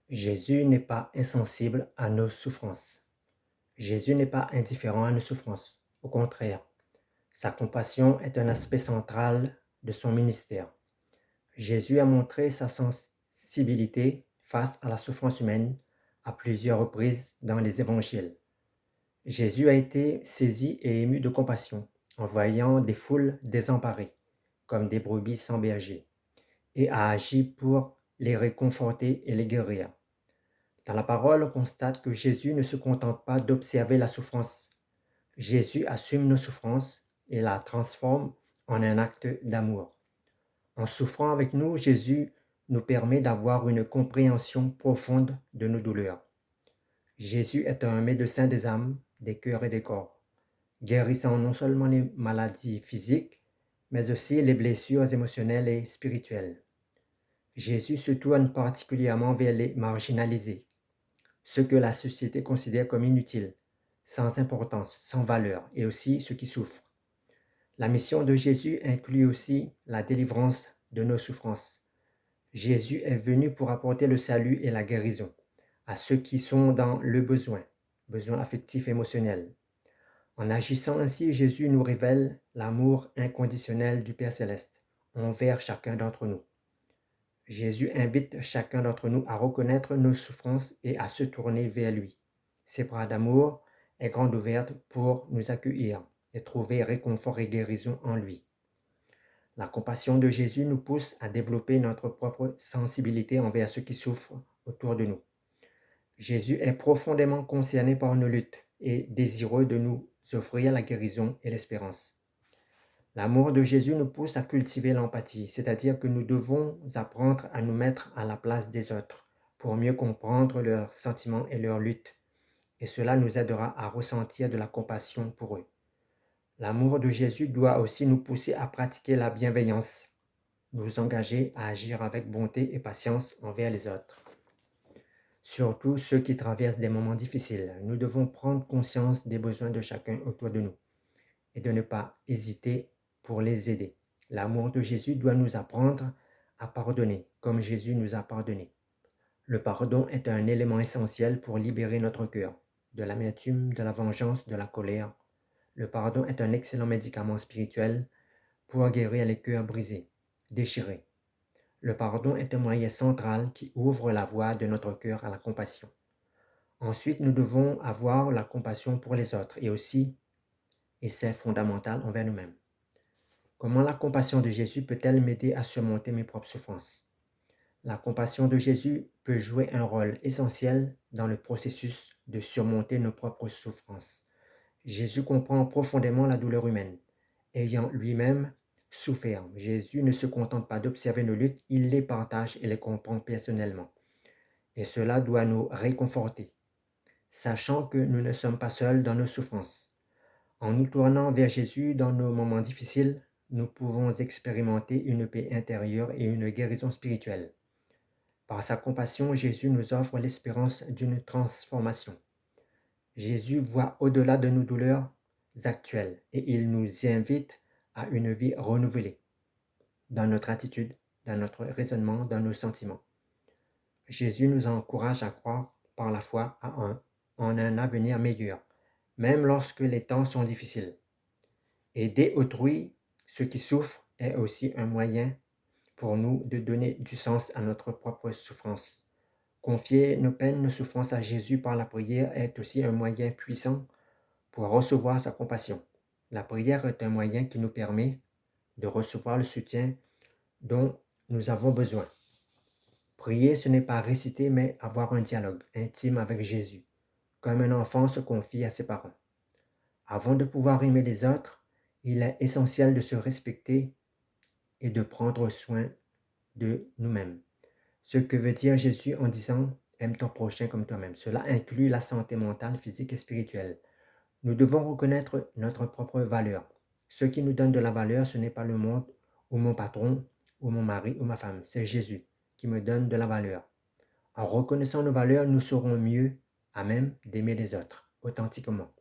Jésus n'est pas insensible à nos souffrances. Jésus n'est pas indifférent à nos souffrances. Au contraire, sa compassion est un aspect central de son ministère. Jésus a montré sa sensibilité face à la souffrance humaine à plusieurs reprises dans les évangiles. Jésus a été saisi et ému de compassion en voyant des foules désemparées, comme des brebis sans berger, et a agi pour les réconforter et les guérir. Dans la parole, on constate que Jésus ne se contente pas d'observer la souffrance. Jésus assume nos souffrances et la transforme en un acte d'amour. En souffrant avec nous, Jésus nous permet d'avoir une compréhension profonde de nos douleurs. Jésus est un médecin des âmes, des cœurs et des corps, guérissant non seulement les maladies physiques, mais aussi les blessures émotionnelles et spirituelles. Jésus se tourne particulièrement vers les marginalisés, ceux que la société considère comme inutiles, sans importance, sans valeur, et aussi ceux qui souffrent. La mission de Jésus inclut aussi la délivrance de nos souffrances. Jésus est venu pour apporter le salut et la guérison à ceux qui sont dans le besoin affectif et émotionnel. En agissant ainsi, Jésus nous révèle l'amour inconditionnel du Père céleste envers chacun d'entre nous. Jésus invite chacun d'entre nous à reconnaître nos souffrances et à se tourner vers lui. Ses bras d'amour est grande ouverte pour nous accueillir et trouver réconfort et guérison en lui. La compassion de Jésus nous pousse à développer notre propre sensibilité envers ceux qui souffrent autour de nous. Jésus est profondément concerné par nos luttes et désireux de nous offrir la guérison et l'espérance. L'amour de Jésus nous pousse à cultiver l'empathie, c'est-à-dire que nous devons apprendre à nous mettre à la place des autres pour mieux comprendre leurs sentiments et leurs luttes, et cela nous aidera à ressentir de la compassion pour eux. L'amour de Jésus doit aussi nous pousser à pratiquer la bienveillance, nous engager à agir avec bonté et patience envers les autres. Surtout ceux qui traversent des moments difficiles, nous devons prendre conscience des besoins de chacun autour de nous et de ne pas hésiter pour les aider. L'amour de Jésus doit nous apprendre à pardonner comme Jésus nous a pardonné. Le pardon est un élément essentiel pour libérer notre cœur de l'amertume, de la vengeance, de la colère. Le pardon est un excellent médicament spirituel pour guérir les cœurs brisés, déchirés. Le pardon est un moyen central qui ouvre la voie de notre cœur à la compassion. Ensuite, nous devons avoir la compassion pour les autres et c'est fondamental envers nous-mêmes. Comment la compassion de Jésus peut-elle m'aider à surmonter mes propres souffrances? La compassion de Jésus peut jouer un rôle essentiel dans le processus de surmonter nos propres souffrances. Jésus comprend profondément la douleur humaine. Ayant lui-même souffert, Jésus ne se contente pas d'observer nos luttes, il les partage et les comprend personnellement. Et cela doit nous réconforter, sachant que nous ne sommes pas seuls dans nos souffrances. En nous tournant vers Jésus dans nos moments difficiles, nous pouvons expérimenter une paix intérieure et une guérison spirituelle. Par sa compassion, Jésus nous offre l'espérance d'une transformation. Jésus voit au-delà de nos douleurs actuelles et il nous invite à une vie renouvelée dans notre attitude, dans notre raisonnement, dans nos sentiments. Jésus nous encourage à croire par la foi en un avenir meilleur, même lorsque les temps sont difficiles. Aider autrui, ceux qui souffrent, est aussi un moyen pour nous de donner du sens à notre propre souffrance. Confier nos peines, nos souffrances à Jésus par la prière est aussi un moyen puissant pour recevoir sa compassion. La prière est un moyen qui nous permet de recevoir le soutien dont nous avons besoin. Prier, ce n'est pas réciter, mais avoir un dialogue intime avec Jésus, comme un enfant se confie à ses parents. Avant de pouvoir aimer les autres, il est essentiel de se respecter et de prendre soin de nous-mêmes. Ce que veut dire Jésus en disant « aime ton prochain comme toi-même ». Cela inclut la santé mentale, physique et spirituelle. Nous devons reconnaître notre propre valeur. Ce qui nous donne de la valeur, ce n'est pas le monde ou mon patron ou mon mari ou ma femme, c'est Jésus qui me donne de la valeur. En reconnaissant nos valeurs, nous serons mieux à même d'aimer les autres authentiquement.